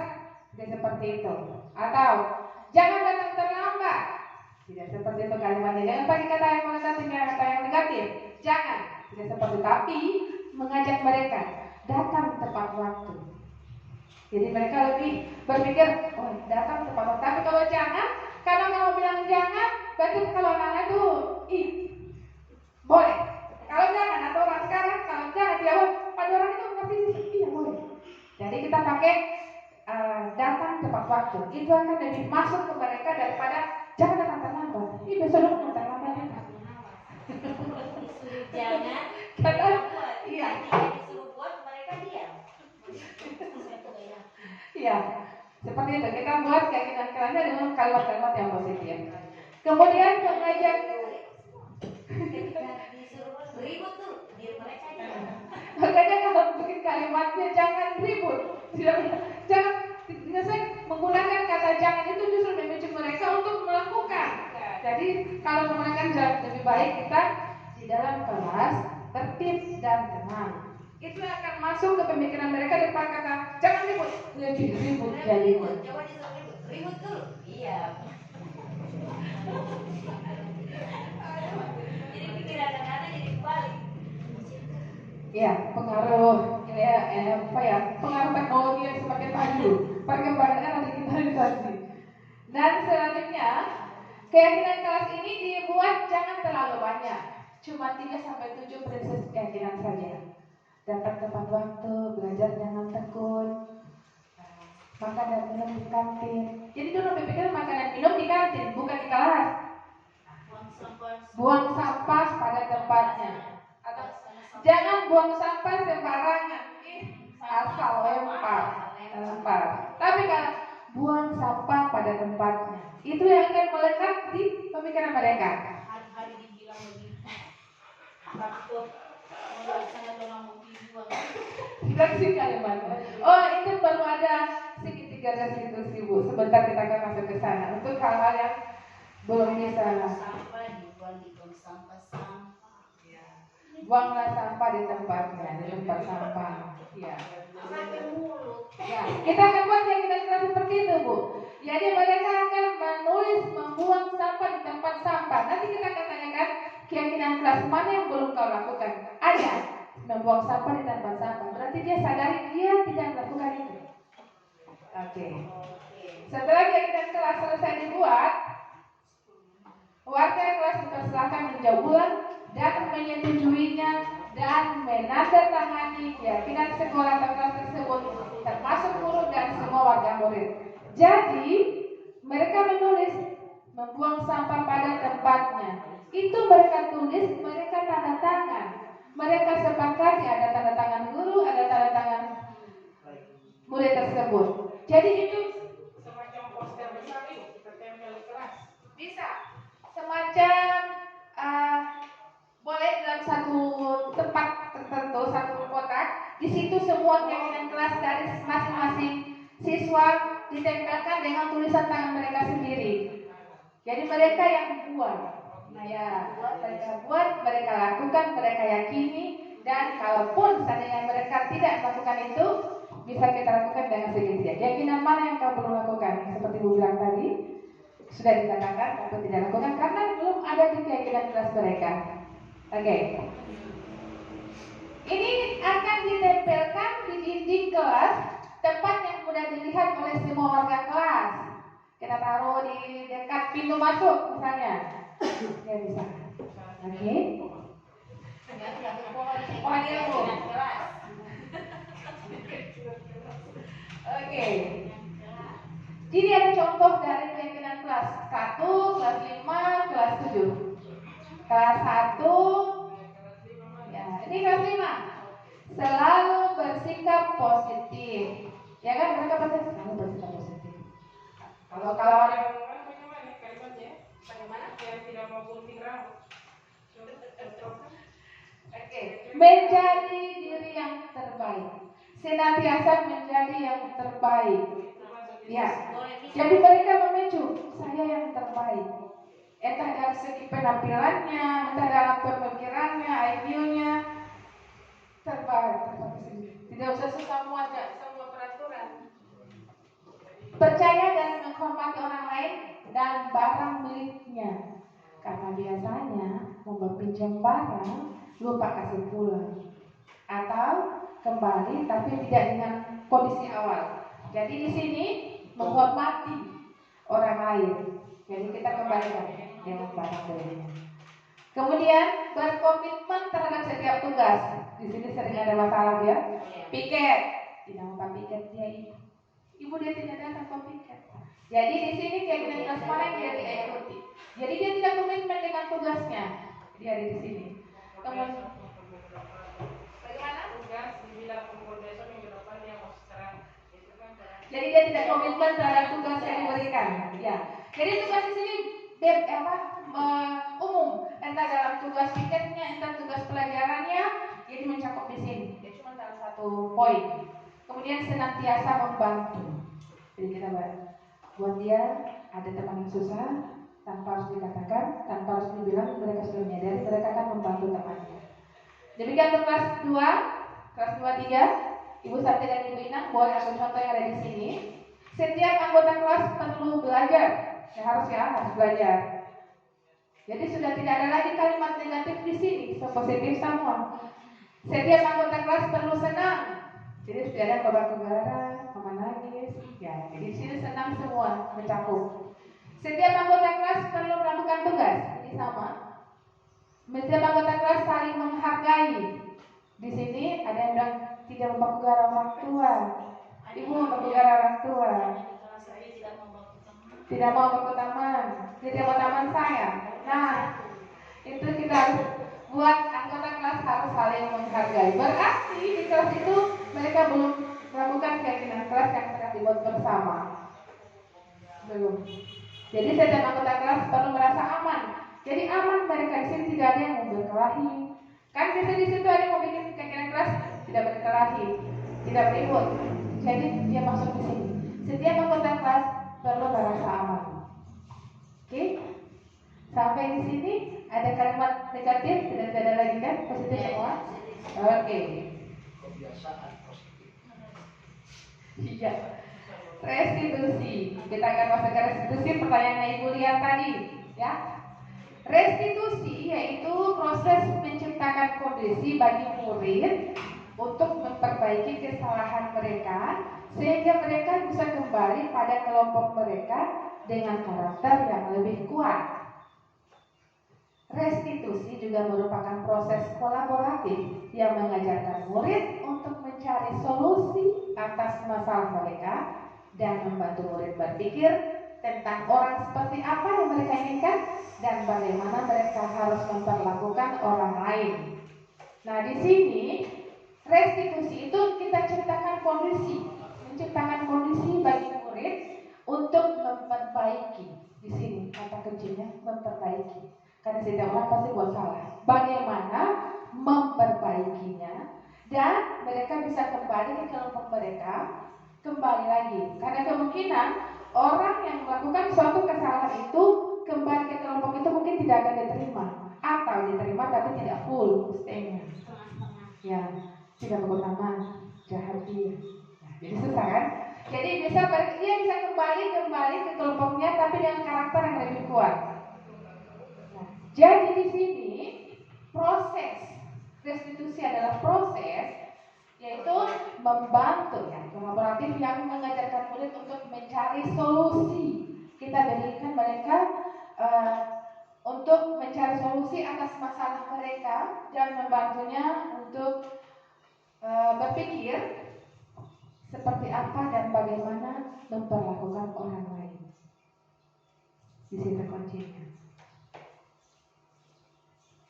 tidak seperti itu. Atau jangan datang terlambat, tidak seperti itu kalimatnya. Jangan pakai kata yang konotatif, kata yang negatif. Jangan, tidak seperti itu. Tapi mengajak mereka datang tepat waktu. Jadi mereka lebih berpikir, oh datang tepat waktu. Tapi kalau jangan, karena kalau bilang jangan, berarti kalau anak-anak itu boleh. Kalau jangan, atau orang sekarang kalau jangan jawab, pada orang itu pasti iya boleh. Jadi kita pakai datang tepat waktu. Itu akan lebih masuk ke mereka daripada jangan datang terlambat. Ini besok datang terlambat ya. Disuruh jangan, Karena iya. Disuruh buat mereka diam. iya, seperti Seperti itu, kita buat keyakinan kelasnya dengan kalimat-kalimat yang positif. Kemudian mengajak Ketika disuruh ribut tuh, dia mereka aja. makanya kalau bikin kalimatnya jangan ribut, jangan saya menggunakan kata jangan itu justru memicu mereka untuk melakukan. Jadi kalau menggunakan jalan lebih baik kita di dalam kelas tertib dan tenang. Itu akan masuk ke pemikiran mereka depan kata jangan ribut, lebih ribut jadi. Coba disuruh ribut, ribut dulu. Iya. Jadi pikiran anak-anak jadi kebalik. Ya, pengaruh pengaruh teknologi yang semakin maju, perkembangan digitalisasi. Dan selanjutnya, keyakinan kelas ini dibuat jangan terlalu banyak, cuma 3-7 prinsip keyakinan saja. Datang tepat waktu, belajar jangan tekun, makan dan minum di kantin. Jadi dulu berpikir makan dan minum di kantin, bukan di kelas. Buang sampah pada tempatnya. Atau jangan buang sampah sembarangan, asal lempar. Tapi kalau buang sampah pada tempatnya, itu yang akan melekat di pemikiran mereka. Hari-hari dibilang begitu. Tapi tuh sangat orang mau dibuang. Kasih kalimat. Oh, itu baru ada segitiga dan seribu. Sebentar kita akan masuk ke sana untuk hal-hal yang belum bisa. Sampah dibuang di tong sampah. Buanglah sampah di tempatnya, di tempat sampah. Ya. Ya, kita akan buat keyakinan kelas seperti itu, Bu. Jadi mereka akan menulis membuang sampah di tempat sampah. Nanti kita akan tanyakan keyakinan kelas mana yang belum kau lakukan. Ada membuang sampah di tempat sampah. Berarti dia sadari dia tidak melakukan itu. Oke. Setelah keyakinan kelas selesai dibuat, warga kelas dipersilakan meninjau ulang dan menyetujuinya dan menandatangani keyakinan sekolah atau kelas tersebut, termasuk guru dan semua warga murid. Jadi mereka menulis membuang sampah pada tempatnya. Itu mereka tulis, mereka tanda tangan. Mereka sepakati ada tanda tangan guru, ada tanda tangan murid tersebut. Jadi itu Semacam poster besar itu kita tempel di kelas. bisa semacam boleh dalam satu tempat tertentu, satu kotak. Di situ semua keyakinan kelas dari masing-masing siswa ditempelkan dengan tulisan tangan mereka sendiri. Jadi mereka yang buat. Nah ya, mereka buat, mereka lakukan, mereka yakini. Dan kalaupun seandainya mereka tidak melakukan itu, bisa kita lakukan dengan segitiga. Keyakinan mana yang kau perlu lakukan? Seperti Bu bilang tadi, sudah dikatakan atau tidak lakukan karena belum ada di keyakinan kelas mereka. Oke. Ini akan ditempelkan di dinding kelas, tempat yang mudah dilihat oleh semua warga kelas. Kita taruh di dekat pintu masuk misalnya. Ya bisa. Oke. Pohon ilmu. Oke. Jadi ada contoh dari keyakinan kelas 1, kelas 5, kelas 7. Kelas 1, ya, ini kelas 5. Selalu bersikap positif. Ya kan, mereka pasti selalu bersikap positif. Kalau ada Bagaimana kalimatnya? Bagaimana? Yang tidak mau gunting rambut. Oke, menjadi diri yang terbaik. Senantiasa menjadi yang terbaik. Ya, jadi mereka memicu saya yang terbaik. Entah dari segi penampilannya, entah dalam pemikirannya, IQ-nya terbaik. Tidak usah susah muat semua peraturan. Percaya dan menghormati orang lain dan barang miliknya. Karena biasanya mau pinjam barang lupa kasih pulang atau kembali tapi tidak dengan kondisi awal. Jadi di sini menghormati orang lain. Jadi kita kembalikan dengan barang miliknya. Kemudian berkomitmen terhadap setiap tugas. Di sini sering ada masalah ya. Piket, tidak mau piket dia ibu dia tidak datang ke piket. Jadi di sini keyakinan kelas mana yang dia tidak ikuti. Jadi dia tidak komitmen dengan tugasnya. Dia ada di sini. Kemudian bagaimana? Tugas dibilang kumpul besok minggu depan dia mau sekarang. Itu kan Jadi dia tidak komitmen terhadap tugas yang diberikan. Ya. Jadi tugas di sini umum, entah dalam tugas piketnya, entah tugas pelajarannya, jadi mencakup di sini. Dia cuma salah satu poin. Kemudian senantiasa membantu. Jadi kita buat dia ada teman yang susah, tanpa harus dikatakan, tanpa harus dibilang, mereka sudah menyadari, mereka akan membantu temannya. Demikian untuk kelas 2, kelas 2-3, Ibu Santi dan Ibu Inang boleh ambil contoh yang ada di sini. Setiap anggota kelas perlu belajar, harus belajar. Jadi sudah tidak ada lagi kalimat negatif di sini, positif semua. Setiap anggota kelas perlu senang. Jadi tidak ada kobar-kobaran, mama nangis, ya. Jadi di sini senang semua mencakup. Setiap anggota kelas perlu melakukan tugas, ini sama. Setiap anggota kelas saling menghargai. Di sini ada yang bilang tidak membakar orang tua. Ibu membakar orang tua. Tidak mau ke taman, tidak mau taman saya. Nah, itu kita harus buat anggota kelas harus saling menghargai. Berarti di kelas itu mereka belum melakukan keinginan kelas yang telah dibuat bersama. Belum. Jadi setiap anggota kelas perlu merasa aman. Jadi aman mereka di sini tidak ada yang mau berkelahi. Kan biasa di situ ada yang mau bikin keinginan kelas tidak berkelahi, tidak beribut. Jadi dia masuk di sini. Setiap anggota kelas perlu merasa aman. Oke? Sampai di sini ada kalimat negatif, tidak ada lagi kan? Positif semua? Oke. Kebiasaan positif. Iya. Restitusi. Kita akan masuk ke restitusi. Pertanyaan Ibu lihat tadi, ya. Restitusi yaitu proses menciptakan kondisi bagi murid untuk memperbaiki kesalahan mereka sehingga mereka bisa kembali pada kelompok mereka dengan karakter yang lebih kuat. Restitusi juga merupakan proses kolaboratif yang mengajarkan murid untuk mencari solusi atas masalah mereka dan membantu murid berpikir tentang orang seperti apa yang mereka inginkan dan bagaimana mereka harus memperlakukan orang lain. Nah, di sini restitusi itu kita menciptakan kondisi bagi murid untuk memperbaiki. Di sini kata kuncinya memperbaiki. Karena setiap orang pasti buat salah. Bagaimana memperbaikinya dan mereka bisa kembali ke kelompok mereka, kembali lagi. Karena kemungkinan orang yang melakukan suatu kesalahan itu kembali ke kelompok itu mungkin tidak akan diterima, atau diterima tapi tidak full setengah. Ya, tidak berutama, jahat dia. Nah, jadi susah kan? Jadi dia bisa kembali ke kelompoknya tapi dengan karakter yang lebih kuat. Nah, jadi di sini proses restitusi adalah proses yaitu membantu ya kolaboratif yang mengajarkan murid untuk mencari solusi. Kita berikan mereka untuk mencari solusi atas masalah mereka dan membantunya untuk berpikir seperti apa dan bagaimana memperlakukan orang lain. Di situ kuncinya.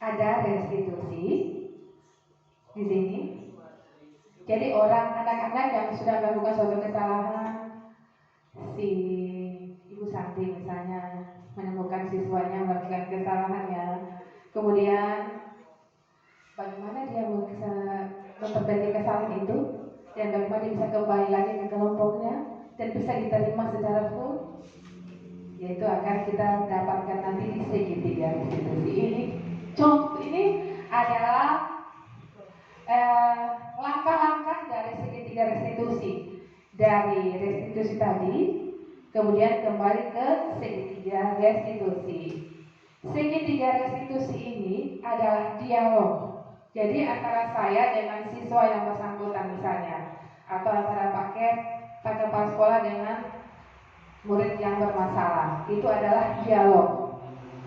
Ada restitusi di sini. Jadi anak-anak yang sudah melakukan suatu kesalahan, si Ibu Santi misalnya menemukan siswanya melakukan kesalahannya, kemudian bagaimana dia bisa memperbaiki kesalahan itu dan bagaimana dia bisa kembali lagi ke kelompoknya dan bisa diterima secara full, yaitu akan kita dapatkan nanti di segitiga restitusi ini. Contoh ini adalah langkah-langkah dari segitiga restitusi. Dari restitusi tadi kemudian kembali ke segitiga restitusi. Segitiga restitusi ini adalah dialog. Jadi antara saya dengan siswa yang bersangkutan misalnya, atau antara paket kepala sekolah dengan murid yang bermasalah. Itu adalah dialog.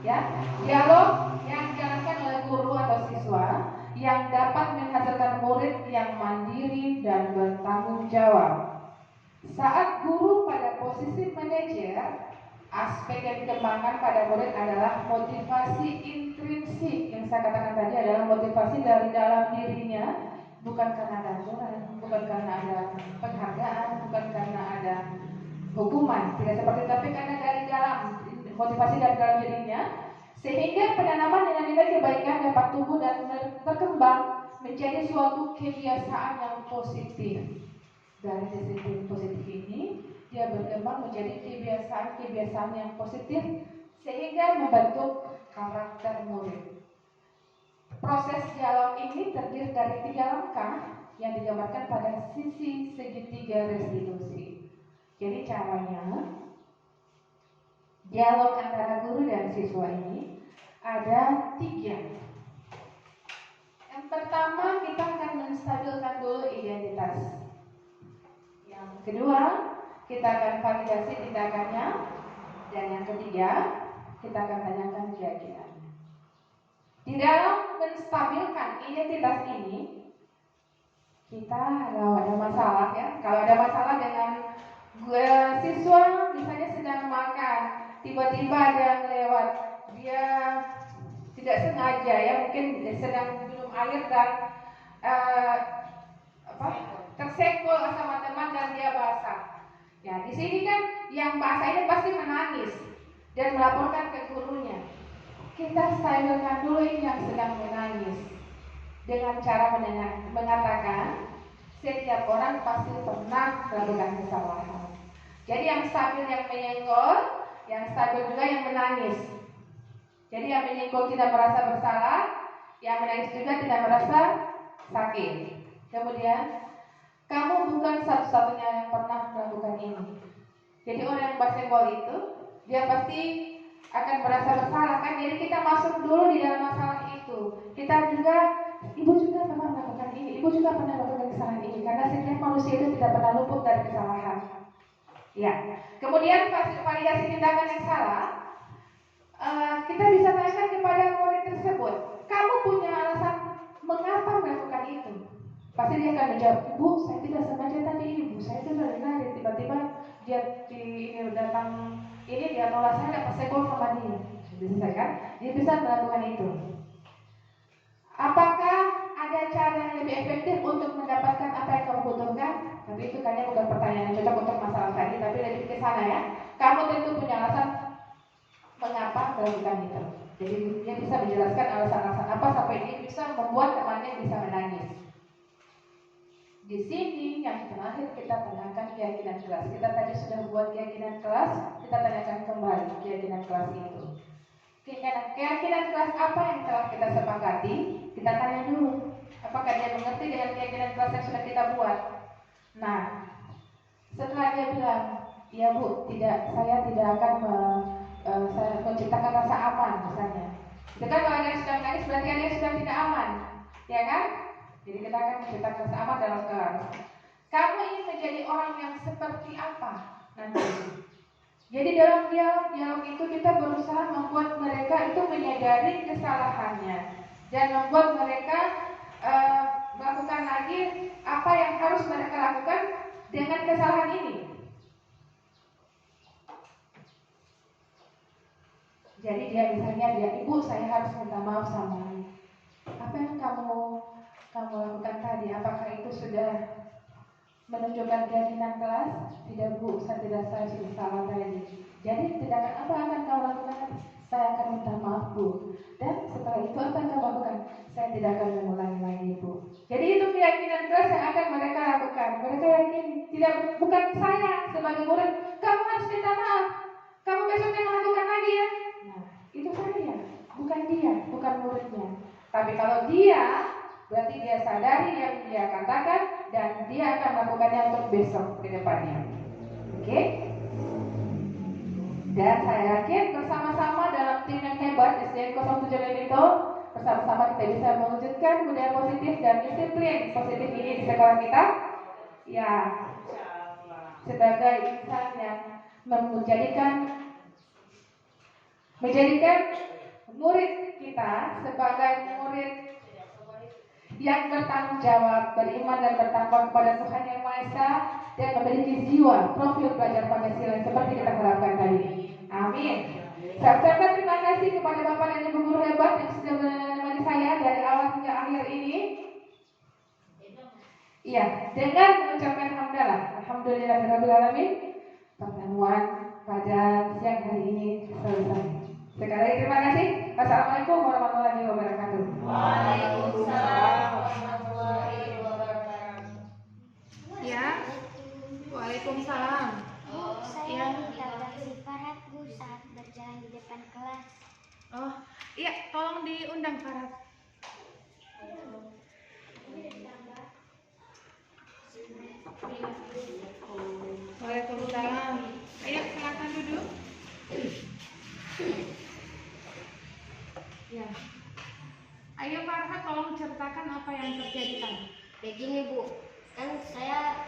Ya, dialog yang dijalankan oleh guru atau siswa yang dapat menghasilkan murid yang mandiri dan bertanggung jawab. Saat guru pada posisi manajer, aspek yang dikembangkan pada murid adalah motivasi intrinsik. Yang saya katakan tadi adalah motivasi dari dalam dirinya bukan karena ada aturan, bukan karena ada penghargaan, bukan karena ada hukuman, tidak seperti itu, tapi karena dari dalam motivasi dari dalam dirinya, sehingga penanaman nilai-nilai kebaikan dapat tumbuh dan berkembang menjadi suatu kebiasaan yang positif. Dari disiplin positif ini, dia berkembang menjadi kebiasaan-kebiasaan yang positif sehingga membentuk karakter murid. Proses dialog ini terdiri dari 3 langkah yang digambarkan pada sisi segitiga restitusi. Jadi caranya, dialog antara guru dan siswa ini ada 3. Yang pertama, kita akan menstabilkan dulu identitas. Yang kedua, kita akan validasi tindakannya. Dan yang ketiga, kita akan tanyakan keyakinan. Di dalam menstabilkan identitas ini, kita kalau ada masalah ya, kalau ada masalah dengan siswa misalnya sedang makan, tiba-tiba ada yang lewat, dia tidak sengaja ya, mungkin sedang minum air dan tersenggol sama teman dan dia basah. Ya, di sini kan yang basah ini pasti menangis dan melaporkan ke gurunya. Kita stabilkan dulu ini yang sedang menangis dengan cara mengatakan setiap orang pasti pernah melakukan kesalahan. Jadi yang stabil yang menyenggol, yang stabil juga yang menangis. Jadi yang menyenggol tidak merasa bersalah, yang menangis juga tidak merasa sakit. Kemudian, kamu bukan satu-satunya yang pernah melakukan ini. Jadi orang yang bersenggol itu, dia pasti akan merasa bersalah kan. Jadi kita masuk dulu di dalam masalah itu. Kita juga, ibu juga pernah melakukan ini, ibu juga pernah melakukan kesalahan ini. Karena setiap manusia itu tidak pernah luput dari kesalahan. Ya. Kemudian validasi tindakan yang salah, kita bisa tanyakan kepada murid tersebut, kamu punya alasan mengapa melakukan itu? Pasti dia akan menjawab, ibu saya tidak sengaja tadi, ibu saya itu lari-lari, tiba-tiba dia datang ini dia tolak saya, dapat sekol sama dia. Bisa kan? Dia bisa melakukan itu. Apakah ada cara yang lebih efektif untuk mendapatkan apa yang kamu butuhkan? Tapi itu kayaknya bukan pertanyaan yang cocok untuk masalah tadi, tapi lebih ke sana ya. Kamu tentu punya alasan mengapa melakukan itu. Jadi dia bisa menjelaskan alasan-alasan apa sampai dia bisa membuat temannya bisa menangis. Di sini yang terakhir kita tanyakan keyakinan kelas. Kita tadi sudah buat keyakinan kelas, kita tanyakan kembali keyakinan kelas itu. Keyakinan kelas apa yang telah kita sepakati? Kita tanya dulu, apakah dia mengerti dengan keyakinan kelas yang sudah kita buat? Nah, setelah dia bilang, ya bu, saya tidak akan menciptakan rasa aman misalnya. Itu kan kalau ada yang sedang menangis berarti ada yang sedang tidak aman, ya kan? Jadi kita akan menciptakan rasa aman dalam kelas. Kamu ingin menjadi orang yang seperti apa nanti? Jadi dalam dialog itu kita berusaha membuat mereka itu menyadari kesalahannya dan membuat mereka melakukan lagi apa yang harus mereka lakukan dengan kesalahan ini. Jadi dia misalnya ibu saya harus minta maaf sama apa yang kamu lakukan tadi. Apakah itu sudah menunjukkan keyakinan kelas? Tidak bu, saya sudah salah tadi. Jadi tindakan apa yang akan kamu lakukan? Saya akan minta maaf bu. Dan setelah itu apa yang kamu lakukan? Saya tidak akan mengulangi lagi bu. Jadi itu keyakinan kelas yang akan mereka lakukan. Mereka yakin, bukan saya sebagai murid, kamu harus minta maaf. Kamu besoknya melakukan lagi ya. Nah, itu saya, bukan dia, bukan muridnya. Tapi kalau dia, berarti dia sadari yang dia katakan dan dia akan melakukannya untuk besok ke depannya. Oke? Dan saya yakin bersama-sama dalam tim yang hebat SDN 07 Lemito, bersama-sama kita bisa mewujudkan budaya positif dan disiplin positif ini di sekolah kita. Ya, sebagai insan yang menjadikan murid kita sebagai murid yang bertanggung jawab, beriman dan bertakwa kepada Tuhan Yang Maha Esa dan memiliki jiwa profil belajar Pancasila seperti kita harapkan tadi. Amin. Saya ucapkan terima kasih kepada Bapak dan Ibu guru hebat yang sudah menemani saya dari awal hingga akhir ini. Iya, dengan mengucapkan hamdalah, alhamdulillahirobbilalamin, pertemuan pada siang hari ini selesai. Sekali lagi terima kasih. Assalamualaikum warahmatullahi wabarakatuh. Waalaikumsalam warahmatullahi wabarakatuh. Ya, waalaikumsalam. Bu, saya ditabrak si Farhat Bu saat berjalan di depan kelas. Oh, iya, tolong diundang Farhat. Waalaikumsalam. Ayo silakan duduk. Ya. Ayo Farhat, tolong ceritakan apa yang terjadi tadi. Begini Bu, kan saya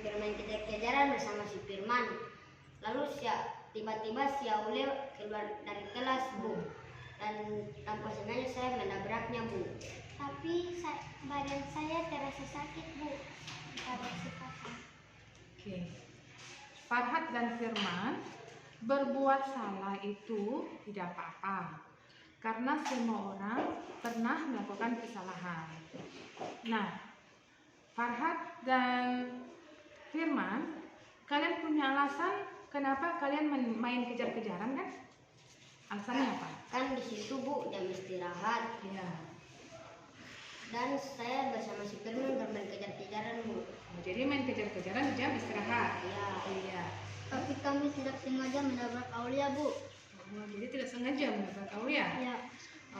bermain kejar-kejaran bersama si Firman. Lalu tiba-tiba si Aule keluar dari kelas Bu, dan tanpa sengaja saya menabraknya Bu. Tapi badan saya terasa sakit Bu. Ditabrak si Farhat. Oke. Farhat dan Firman berbuat salah itu tidak apa-apa. Karena semua orang pernah melakukan kesalahan. Nah, Farhat dan Firman, kalian punya alasan kenapa kalian main kejar-kejaran kan? Alasannya apa? Kan di situ Bu jam istirahat. Ya. Dan saya bersama si Firman bermain kejar-kejaran Bu. Jadi main kejar-kejaran di jam istirahat. Ya. Iya. Tapi kami tidak sengaja menabrak Aulia Bu. Oh, jadi tidak sengaja menabrak kau ya? Ya.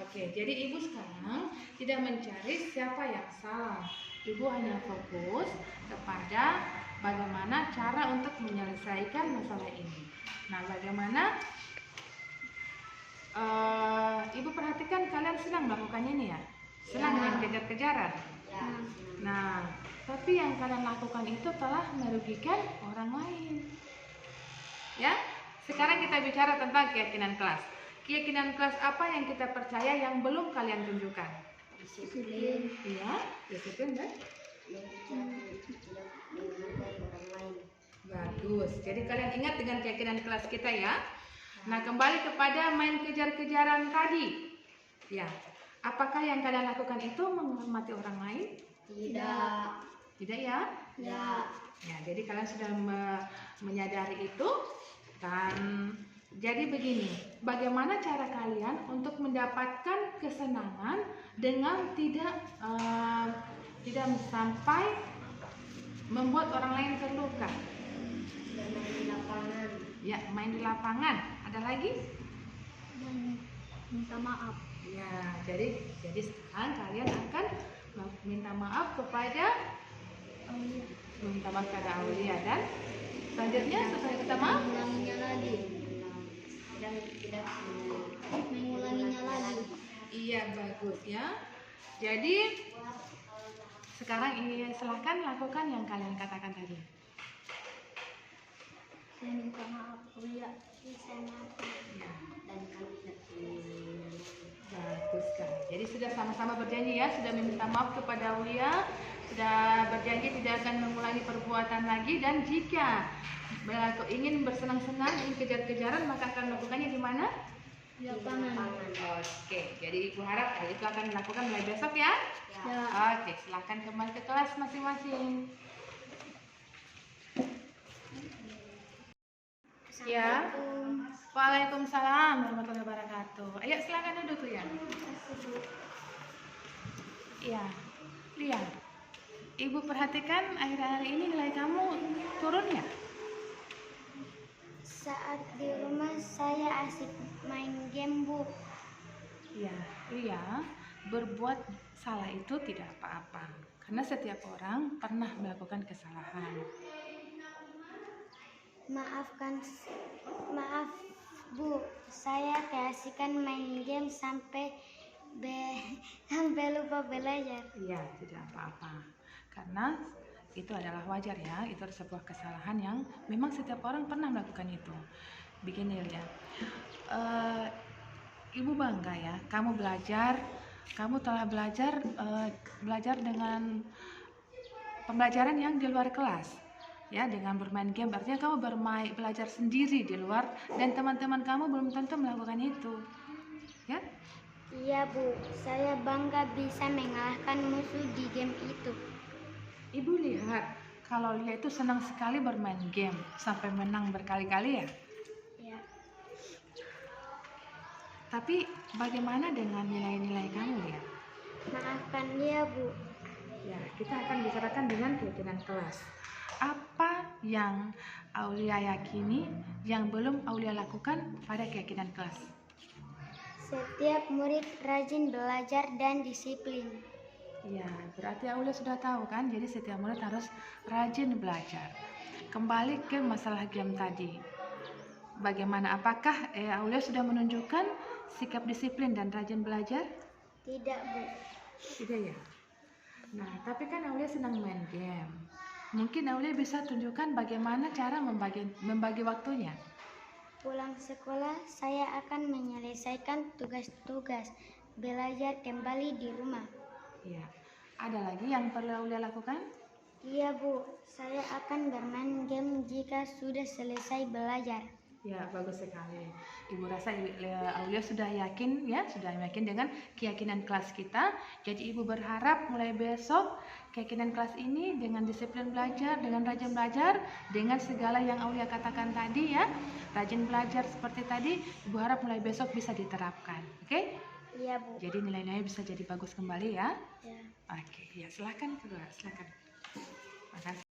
Oke, jadi ibu sekarang tidak mencari siapa yang salah. Ibu hanya fokus kepada bagaimana cara untuk menyelesaikan masalah ini. Nah, bagaimana? Ibu perhatikan kalian senang melakukannya ini ya? Senang dengan kejar-kejaran. Ya. Nah, tapi yang kalian lakukan itu telah merugikan orang lain. Ya, sekarang kita bicara tentang keyakinan kelas. Keyakinan kelas apa yang kita percaya yang belum kalian tunjukkan? Disiplin. Iya, disiplin dan Tidak menghargai orang lain. bagus. Jadi kalian ingat dengan keyakinan kelas kita ya. Nah, kembali kepada main kejar-kejaran tadi. Ya, apakah yang kalian lakukan itu menghormati orang lain? Tidak. Tidak ya? Ya. Ya, jadi kalian sudah menyadari itu. Dan jadi begini, bagaimana cara kalian untuk mendapatkan kesenangan dengan tidak sampai membuat orang lain terluka? Bermain di lapangan. Ya, main di lapangan. Ada lagi? Dan minta maaf. Ya, jadi sekarang kalian akan minta maaf kepada Aulia dan selanjutnya setelah kita maaf Mengulanginya lagi. Dan tidak mengulanginya lagi. iya bagus ya. Jadi sekarang ini silahkan lakukan yang kalian katakan tadi. Saya minta maaf. Aulia. Saya maaf. Ya, Dan kami tidak bagus sekali. Jadi sudah sama-sama berjanji ya, sudah meminta maaf kepada Aulia, sudah berjanji tidak akan mengulangi perbuatan lagi, dan jika ingin bersenang-senang, ingin kejar-kejaran, maka akan melakukannya di mana? di lapangan. Oke, jadi ibu harap hal itu akan dilakukan mulai besok ya. Ya. Oke, silahkan kembali ke kelas masing-masing. Ya. Assalamualaikum. Waalaikumsalam warahmatullahi wabarakatuh. Ayo silakan duduk ya. Iya, lihat. Ibu perhatikan akhir-akhir ini nilai kamu turun ya? Saat di rumah saya asik main game Bu. Iya, Lia, berbuat salah itu tidak apa-apa. Karena setiap orang pernah melakukan kesalahan. Maaf Bu, saya keasikan main game sampai lupa belajar. Iya, tidak apa-apa. Karena itu adalah wajar ya, itu adalah sebuah kesalahan yang memang setiap orang pernah melakukan itu. Begini Lia, Ibu bangga ya, kamu telah belajar dengan pembelajaran yang di luar kelas. Ya, dengan bermain game, artinya kamu belajar sendiri di luar, dan teman-teman kamu belum tentu melakukan itu. Ya? Iya Bu, saya bangga bisa mengalahkan musuh di game itu. Ibu lihat kalau Lia itu senang sekali bermain game sampai menang berkali-kali ya. Ya. Tapi bagaimana dengan nilai-nilai kamu Lia? Maafkan dia, Bu. Ya, kita akan bicarakan dengan keyakinan kelas. Apa yang Aulia yakini yang belum Aulia lakukan pada keyakinan kelas? Setiap murid rajin belajar dan disiplin. Ya, berarti Aulia sudah tahu kan? Jadi setiap murid harus rajin belajar. Kembali ke masalah game tadi. Bagaimana? Apakah Aulia sudah menunjukkan sikap disiplin dan rajin belajar? Tidak, Bu. Tidak ya. Nah, tapi kan Aulia senang main game. Mungkin Aulia bisa tunjukkan bagaimana cara membagi waktunya. Pulang sekolah, saya akan menyelesaikan tugas-tugas belajar kembali di rumah. Ya. Ada lagi yang perlu Aulia lakukan? Iya, Bu. Saya akan bermain game jika sudah selesai belajar. Ya, bagus sekali. Ibu rasa Aulia sudah yakin ya, sudah yakin dengan keyakinan kelas kita. Jadi Ibu berharap mulai besok keyakinan kelas ini dengan disiplin belajar, dengan rajin belajar, dengan segala yang Aulia katakan tadi ya, rajin belajar seperti tadi, Ibu harap mulai besok bisa diterapkan. Oke? Iya, Bu. Jadi nilai-nilainya bisa jadi bagus kembali ya. Ya. Oke, ya silakan keluar, silakan. Makasih.